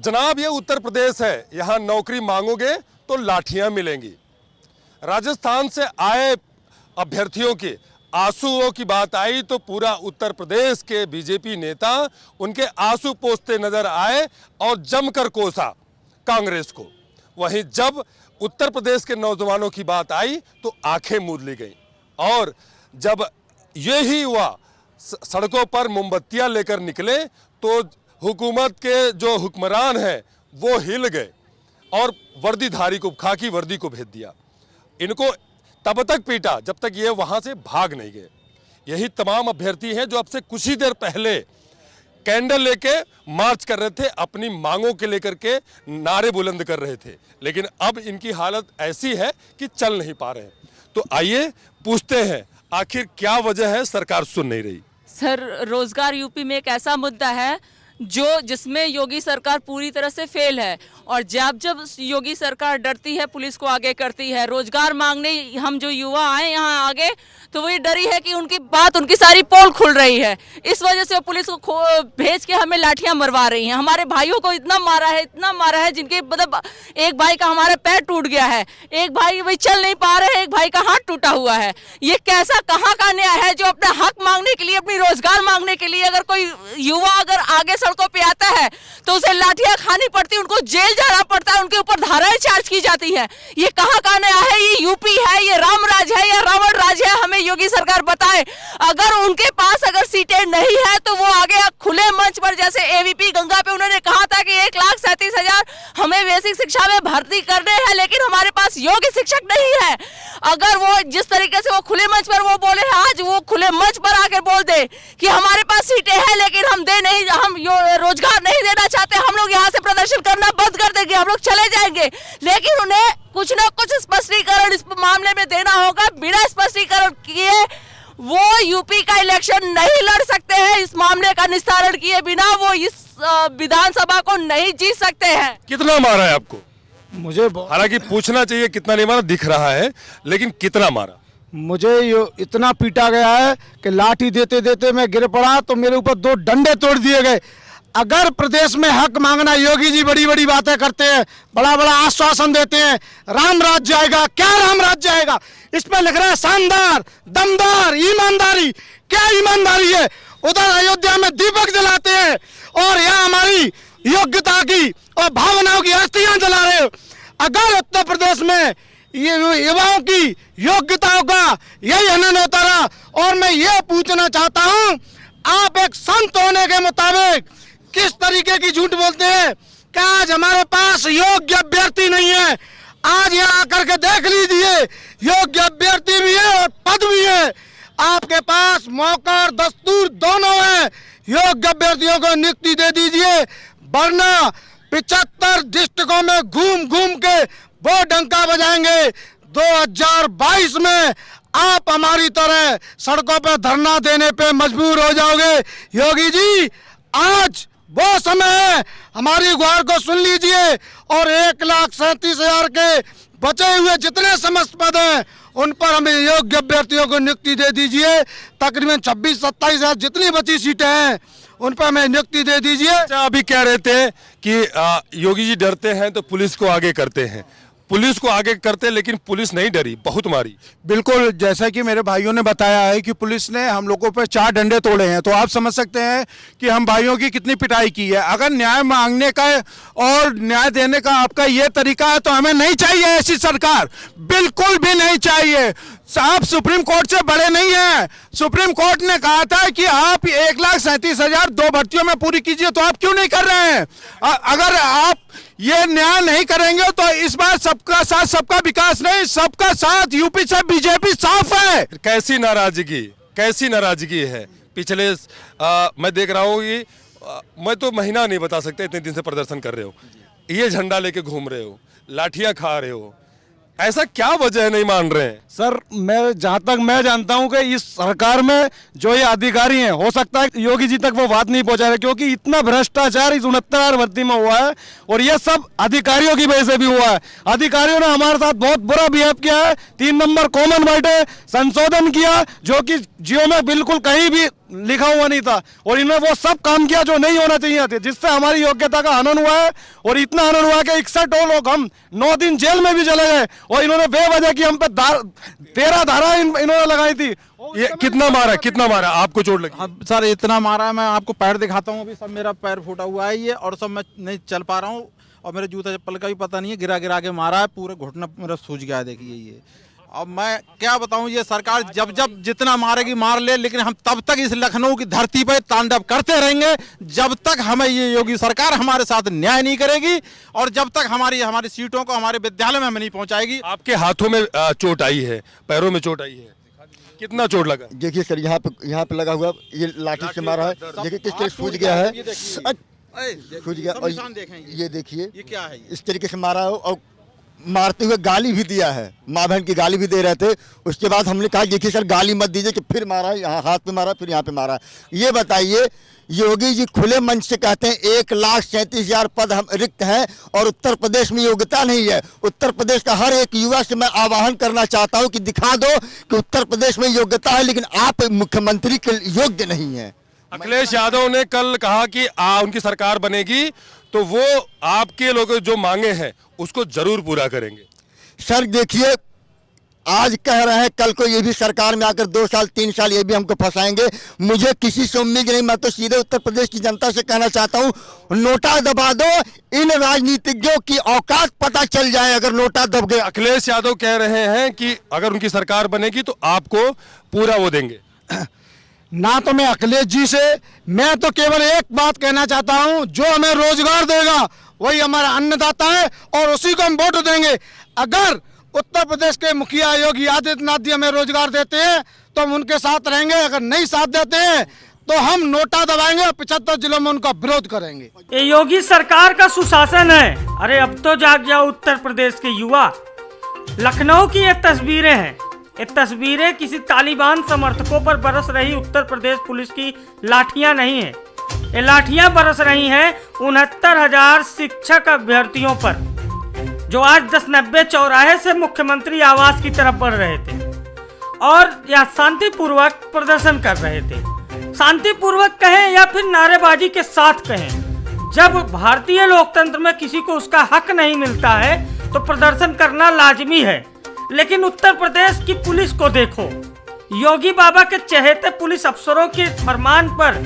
जनाब, ये उत्तर प्रदेश है, यहाँ नौकरी मांगोगे तो लाठियां मिलेंगी। राजस्थान से आए अभ्यर्थियों के आंसुओं की बात आई तो पूरा उत्तर प्रदेश के बीजेपी नेता उनके आंसू पोंछते नजर आए और जमकर कोसा कांग्रेस को। वहीं जब उत्तर प्रदेश के नौजवानों की बात आई तो आंखें मूंद ली गई, और जब ये ही हुआ, सड़कों पर मोमबत्तियां लेकर निकले तो हुकूमत के जो हुक्मरान हैं वो हिल गए और वर्दीधारी को, खाकी वर्दी को भेज दिया। इनको तब तक पीटा जब तक ये वहां से भाग नहीं गए। यही तमाम अभ्यर्थी हैं जो अब से कुछ ही देर पहले कैंडल लेके मार्च कर रहे थे, अपनी मांगों के लेकर के नारे बुलंद कर रहे थे, लेकिन अब इनकी हालत ऐसी है कि चल नहीं पा रहे हैं। तो आइए पूछते हैं, आखिर क्या वजह है सरकार सुन नहीं रही। सर, रोजगार यूपी में एक ऐसा मुद्दा है जिसमें योगी सरकार पूरी तरह से फेल है, और जब जब योगी सरकार डरती है पुलिस को आगे करती है। रोजगार मांगने हम जो युवा आए यहाँ आगे, तो वही डरी है कि उनकी सारी पोल खुल रही है, इस वजह से वो पुलिस को भेज के हमें लाठियां मरवा रही हैं। हमारे भाइयों को इतना मारा है जिनके मतलब एक भाई का हमारा पैर टूट गया है, एक भाई वही चल नहीं पा रहे हैं, एक भाई का हाथ टूटा हुआ है। ये कैसा कहाँ का न्याय है जो अपना हक मांगने के लिए, अपनी रोजगार मांगने के लिए अगर कोई युवा अगर आगे सड़कों पे आता है तो उसे लाठियां खानी पड़ती, उनको जेल जाना पड़ता है, उनके ऊपर धाराएं चार्ज की जाती है। ये कहाँ का न्याय है? ये यूपी है, ये राम राज है या रावण राज है? हमें योगी सरकार बताए। अगर उनके पास अगर सीटें नहीं है तो वो आगे खुले मंच पर, जैसे एवीपी गंगा पे उन्होंने कहा था कि 1,37,000 हमें बेसिक शिक्षा में भर्ती करने हैं, लेकिन हमारे पास योग्य शिक्षक नहीं है। अगर वो जिस तरीके से वो खुले मंच पर वो बोले, आज वो खुले मंच पर आकर बोल दे कि हमारे पास सीटें हैं लेकिन हम रोजगार नहीं देना चाहते, हम लोग यहाँ से प्रदर्शन करना बंद कर देंगे, हम लोग चले जाएंगे, लेकिन उन्हें कुछ ना कुछ स्पष्टीकरण इस मामले में देना होगा। बिना स्पष्टीकरण किए वो यूपी का इलेक्शन नहीं लड़ सकते हैं। इस मामले का निस्तारण किए बिना वो इस विधानसभा को नहीं जीत सकते हैं। कितना मारा है आपको? मुझे हालांकि पूछना चाहिए कितना नहीं मारा, दिख रहा है, लेकिन कितना मारा? मुझे इतना पीटा गया है कि लाठी देते देते मैं गिर पड़ा तो मेरे ऊपर 2 डंडे तोड़ दिए गए। अगर प्रदेश में हक मांगना, योगी जी बड़ी बड़ी बातें करते हैं, बड़ा बड़ा आश्वासन देते हैं, राम राज्य आएगा, क्या राम राज्य आएगा? इस पर लिख रहा है शानदार, दमदार, ईमानदारी। क्या ईमानदारी है? उधर अयोध्या में दीपक जलाते हैं और यहाँ हमारी योग्यता की और भावनाओं की अस्थियां जला रहे हो। अगर उत्तर प्रदेश में ये युवाओं की योग्यताओं का यही हनन होता रहा, और मैं ये पूछना चाहता हूँ, आप एक संत होने के मुताबिक किस तरीके की झूठ बोलते हैं? क्या आज हमारे पास योग्य अभ्यर्थी नहीं है? आज यहाँ आकर के देख लीजिए, योग्य अभ्यर्थी भी है और पद भी है। आपके पास मौका और दस्तूर दोनों है। योग्य अभ्यर्थियों को नियुक्ति दे दीजिए, वरना 75 डिस्ट्रिक्टों में घूम घूम के वो डंका बजाएंगे। 2022 में आप हमारी तरह सड़कों पर धरना देने पे मजबूर हो जाओगे। योगी जी, आज वो समय है, हमारी गुहार को सुन लीजिए और 1,37,000 के बचे हुए जितने समस्त पद हैं उन पर हमें योग्य अभ्यर्थियों को नियुक्ति दे दीजिए। तकरीबन 26-27,000 जितनी बची सीटें हैं उन पर हमें नियुक्ति दे दीजिए। अभी कह रहे थे कि योगी जी डरते हैं तो पुलिस को आगे करते हैं, पुलिस को आगे करते, लेकिन पुलिस नहीं डरी, बहुत मारी। बिल्कुल, जैसा कि मेरे भाइयों ने बताया है कि पुलिस ने हम लोगों पर 4 डंडे तोड़े हैं, तो आप समझ सकते हैं कि हम भाइयों की कितनी पिटाई की है। अगर न्याय मांगने का और न्याय देने का आपका ये तरीका है तो हमें नहीं चाहिए ऐसी सरकार, बिल्कुल भी नहीं चाहिए। आप सुप्रीम कोर्ट से बड़े नहीं हैं। सुप्रीम कोर्ट ने कहा था कि आप 1,37,000 2 भर्तियों में पूरी कीजिए, तो आप क्यों नहीं कर रहे हैं? अगर आप ये न्याय नहीं करेंगे तो इस बार सबका साथ सबका विकास नहीं, सबका साथ यूपी से बीजेपी साफ है। कैसी नाराजगी है? पिछले मैं देख रहा हूँ कि मैं तो महीना नहीं बता सकता, इतने दिन से प्रदर्शन कर रहे हो, ये झंडा लेके घूम रहे हो, लाठियां खा रहे हो, ऐसा क्या वजह है नहीं मान रहे हैं? सर, मैं जहाँ तक मैं जानता हूँ कि इस सरकार में जो ये अधिकारी हैं, हो सकता है योगी जी तक वो बात नहीं पहुँचा रहे, क्योंकि इतना भ्रष्टाचार इस 69 भर्ती में हुआ है और ये सब अधिकारियों की वजह से भी हुआ है। अधिकारियों ने हमारे साथ बहुत बुरा बिहेव किया है। 3 नंबर कॉमन बैठे, संशोधन किया जो कि जियो में बिल्कुल कहीं भी लिखा हुआ नहीं था, और इन्होंने वो सब काम किया जो नहीं होना चाहिए थे, जिससे हमारी योग्यता का हनन हुआ है। और इतना हनन हुआ कि 61 लोग, हम 9 दिन जेल में भी चले गए, और इन्होंने बेवजह की हम पे 13 धारा इन्होंने लगाई थी। ये कितना मारा आपको चोट लगी? अब सर इतना मारा है, मैं आपको पैर दिखाता हूँ, अभी सब मेरा पैर फूटा हुआ है ये, और सब मैं नहीं चल पा रहा हूँ, और मेरे जूता चप्पल का भी पता नहीं है, गिरा गिरा के मारा है, पूरा घुटना मेरा सूज गया है, देखिए ये। अब मैं क्या बताऊं, ये सरकार जब जब जितना मारेगी मार ले, लेकिन हम तब तक इस लखनऊ की धरती पर तांडव करते रहेंगे जब तक हमें ये योगी सरकार हमारे साथ न्याय नहीं करेगी, और जब तक हमारी सीटों को हमारे विद्यालय में हमें नहीं पहुंचाएगी। आपके हाथों में चोट आई है, पैरों में चोट आई है, कितना चोट लगा? देखिए सर, यहाँ पे लगा हुआ, ये लाठी से मारा है, देखिए किस तरह सूज गया है, सूज गया। और ये देखिए ये क्या है, इस तरीके से मारा है, और मारते हुए गाली भी दिया है, माँ बहन की गाली भी दे रहे थे। उसके बाद हमने कहा देखिए सर गाली मत दीजिए, कि फिर मारा, यहाँ हाथ पे मारा, फिर यहाँ पे मारा। ये बताइए, योगी जी खुले मंच से कहते हैं 1,37,000 पद हम रिक्त हैं, और उत्तर प्रदेश में योग्यता नहीं है। उत्तर प्रदेश का हर एक युवा से मैं आह्वान करना चाहता हूँ कि दिखा दो कि उत्तर प्रदेश में योग्यता है, लेकिन आप मुख्यमंत्री के योग्य नहीं है। अखिलेश यादव ने कल कहा कि उनकी सरकार बनेगी तो वो आपके लोग जो मांगे हैं उसको जरूर पूरा करेंगे। सर देखिए, आज कह रहे हैं, कल को ये भी सरकार में आकर 2 साल 3 साल ये भी हमको फंसाएंगे। मुझे किसी से उम्मीद नहीं, मैं तो सीधे उत्तर प्रदेश की जनता से कहना चाहता हूँ, नोटा दबा दो, इन राजनीतिज्ञों की औकात पता चल जाए अगर नोटा दब गए। अखिलेश यादव कह रहे हैं कि अगर उनकी सरकार बनेगी तो आपको पूरा वो देंगे। ना तो मैं अखिलेश जी से, मैं तो केवल एक बात कहना चाहता हूं, जो हमें रोजगार देगा वही हमारा अन्नदाता है, और उसी को हम वोट देंगे। अगर उत्तर प्रदेश के मुखिया योगी आदित्यनाथ जी हमें रोजगार देते हैं तो हम उनके साथ रहेंगे, अगर नहीं साथ देते हैं तो हम नोटा दबाएंगे और 75 जिलों में उनका विरोध करेंगे। ये योगी सरकार का सुशासन है। अरे अब तो जाग जाओ उत्तर प्रदेश के युवा। लखनऊ की ये तस्वीरें हैं, ये तस्वीरें किसी तालिबान समर्थकों पर बरस रही उत्तर प्रदेश पुलिस की लाठियां नहीं है, ये लाठियां बरस रही हैं 69,000 शिक्षक अभ्यर्थियों पर, जो आज 1090 चौराहे से मुख्यमंत्री आवास की तरफ बढ़ रहे थे और यह शांतिपूर्वक प्रदर्शन कर रहे थे। शांतिपूर्वक कहें या फिर नारेबाजी के साथ कहें, जब भारतीय लोकतंत्र में किसी को उसका हक नहीं मिलता है तो प्रदर्शन करना लाजमी है। लेकिन उत्तर प्रदेश की पुलिस को देखो, योगी बाबा के चहेते पुलिस अफसरों के फरमान पर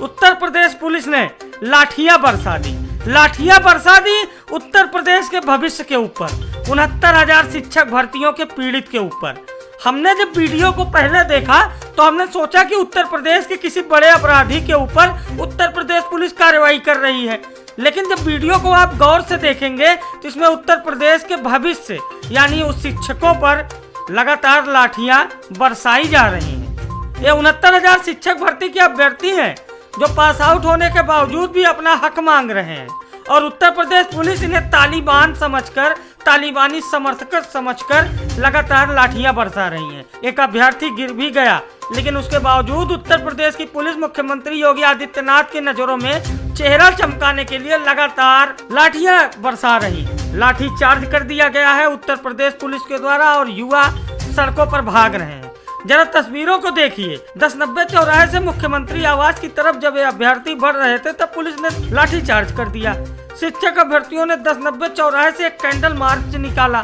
उत्तर प्रदेश पुलिस ने लाठियां बरसा दी, लाठियां बरसा दी उत्तर प्रदेश के भविष्य के ऊपर, 69,000 शिक्षक भर्तियों के पीड़ित के ऊपर। हमने जब वीडियो को पहले देखा तो हमने सोचा कि उत्तर प्रदेश के किसी बड़े अपराधी के ऊपर उत्तर प्रदेश पुलिस कार्रवाई कर रही है, लेकिन जब वीडियो को आप गौर से देखेंगे तो इसमें उत्तर प्रदेश के भविष्य यानी उस शिक्षकों पर लगातार लाठियां बरसाई जा रही हैं। ये 69,000 शिक्षक भर्ती के अभ्यर्थी हैं जो पास आउट होने के बावजूद भी अपना हक मांग रहे हैं, और उत्तर प्रदेश पुलिस इन्हें तालिबान समझकर, तालिबानी समर्थक समझकर लगातार लाठियां बरसा रही हैं। एक अभ्यर्थी गिर भी गया, लेकिन उसके बावजूद उत्तर प्रदेश की पुलिस मुख्यमंत्री योगी आदित्यनाथ की नजरों में चेहरा चमकाने के लिए लगातार लाठियां बरसा रही है। लाठी चार्ज कर दिया गया है उत्तर प्रदेश पुलिस के द्वारा, और युवा सड़कों पर भाग रहे हैं। जरा तस्वीरों को देखिए, 1090 चौराहे से मुख्यमंत्री आवास की तरफ जब ये अभ्यर्थी बढ़ रहे थे तब पुलिस ने लाठी चार्ज कर दिया। शिक्षक अभ्यर्थियों ने 1090 चौराहे से एक कैंडल मार्च निकाला,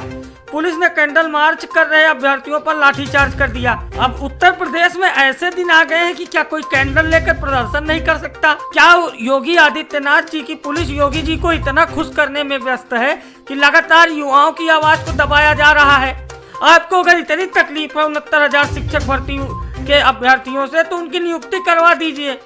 पुलिस ने कैंडल मार्च कर रहे अभ्यर्थियों पर लाठी चार्ज कर दिया। अब उत्तर प्रदेश में ऐसे दिन आ गए हैं कि क्या कोई कैंडल लेकर प्रदर्शन नहीं कर सकता? क्या योगी आदित्यनाथ जी की पुलिस योगी जी को इतना खुश करने में व्यस्त है कि लगातार युवाओं की आवाज को दबाया जा रहा है? आपको अगर इतनी तकलीफ है 69,000 शिक्षक भर्ती के अभ्यर्थियों से, तो उनकी नियुक्ति करवा दीजिए,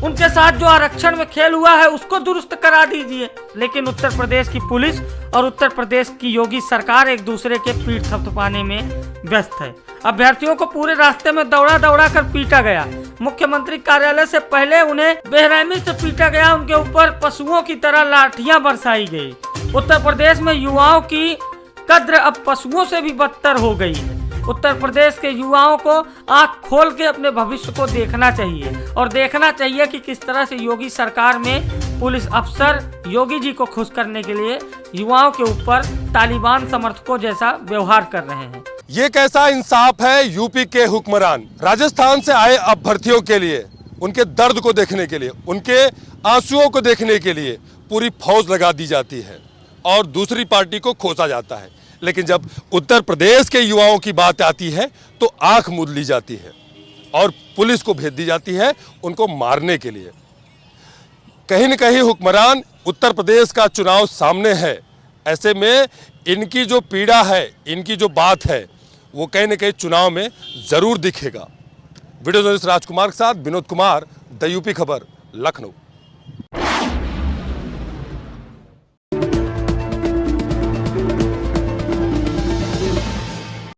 उनके साथ जो आरक्षण में खेल हुआ है उसको दुरुस्त करा दीजिए। लेकिन उत्तर प्रदेश की पुलिस और उत्तर प्रदेश की योगी सरकार एक दूसरे के पीठ थपथपाने में व्यस्त है। अभ्यर्थियों को पूरे रास्ते में दौड़ा दौड़ा कर पीटा गया। मुख्यमंत्री कार्यालय से पहले उन्हें बेरहमी से पीटा गया, उनके ऊपर पशुओं की तरह लाठियां बरसाई गई। उत्तर प्रदेश में युवाओं की कद्र अब पशुओं से भी बदतर हो गई है। उत्तर प्रदेश के युवाओं को आंख खोल के अपने भविष्य को देखना चाहिए, और देखना चाहिए कि किस तरह से योगी सरकार में पुलिस अफसर योगी जी को खुश करने के लिए युवाओं के ऊपर तालिबान समर्थकों जैसा व्यवहार कर रहे हैं। ये कैसा इंसाफ है यूपी के हुक्मरान। राजस्थान से आए अभ्यर्थियों के लिए उनके दर्द को देखने के लिए, उनके आंसुओं को देखने के लिए पूरी फौज लगा दी जाती है और दूसरी पार्टी को खोसा जाता है। लेकिन जब उत्तर प्रदेश के युवाओं की बात आती है तो आंख मूंद ली जाती है और पुलिस को भेज दी जाती है उनको मारने के लिए। कहीं न कहीं हुक्मरान उत्तर प्रदेश का चुनाव सामने है, ऐसे में इनकी जो पीड़ा है, इनकी जो बात है, वो कहीं न कहीं चुनाव में ज़रूर दिखेगा। वीडियो जर्नलिस्ट राजकुमार के साथ विनोद कुमार, द यूपी खबर, लखनऊ।